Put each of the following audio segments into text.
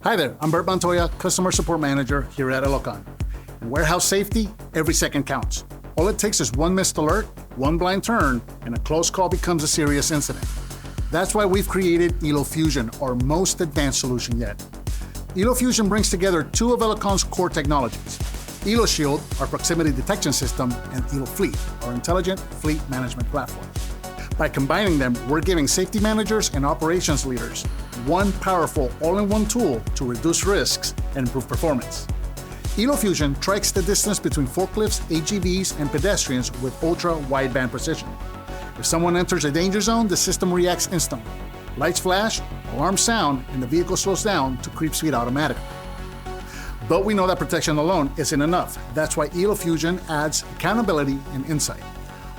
Hi there, I'm Bert Montoya, Customer Support Manager here at ELOKON. In warehouse safety, every second counts. All it takes is one missed alert, one blind turn, and a close call becomes a serious incident. That's why we've created ELOfusion, our most advanced solution yet. ELOfusion brings together two of ELOKON's core technologies, ELOshield, our proximity detection system, and ELOfleet, our intelligent fleet management platform. By combining them, we're giving safety managers and operations leaders one powerful all-in-one tool to reduce risks and improve performance. ELOfusion tracks the distance between forklifts, AGVs, and pedestrians with ultra-wideband precision. If someone enters a danger zone, the system reacts instantly. Lights flash, alarms sound, and the vehicle slows down to creep speed automatically. But we know that protection alone isn't enough. That's why ELOfusion adds accountability and insight.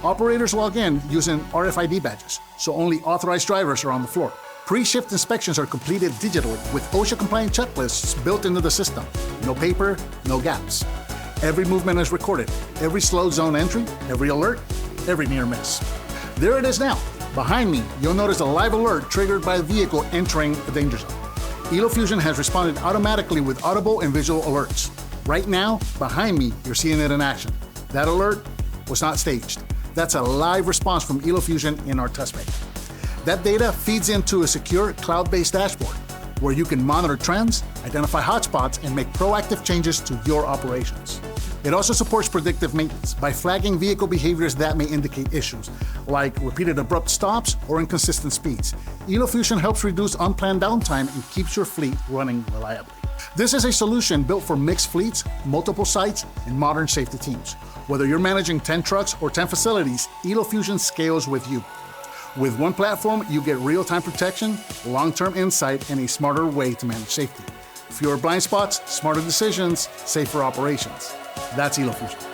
Operators log in using RFID badges, so only authorized drivers are on the floor. Pre-shift inspections are completed digitally with OSHA-compliant checklists built into the system. No paper, no gaps. Every movement is recorded, every slow zone entry, every alert, every near miss. There it is now. Behind me, you'll notice a live alert triggered by a vehicle entering the danger zone. ELOfusion has responded automatically with audible and visual alerts. Right now, behind me, you're seeing it in action. That alert was not staged. That's a live response from ELOfusion in our test bed. That data feeds into a secure cloud-based dashboard where you can monitor trends, identify hotspots, and make proactive changes to your operations. It also supports predictive maintenance by flagging vehicle behaviors that may indicate issues, like repeated abrupt stops or inconsistent speeds. ELOfusion helps reduce unplanned downtime and keeps your fleet running reliably. This is a solution built for mixed fleets, multiple sites, and modern safety teams. Whether you're managing 10 trucks or 10 facilities, ELOfusion scales with you. With one platform, you get real-time protection, long-term insight, and a smarter way to manage safety. Fewer blind spots, smarter decisions, safer operations. That's ELOfusion.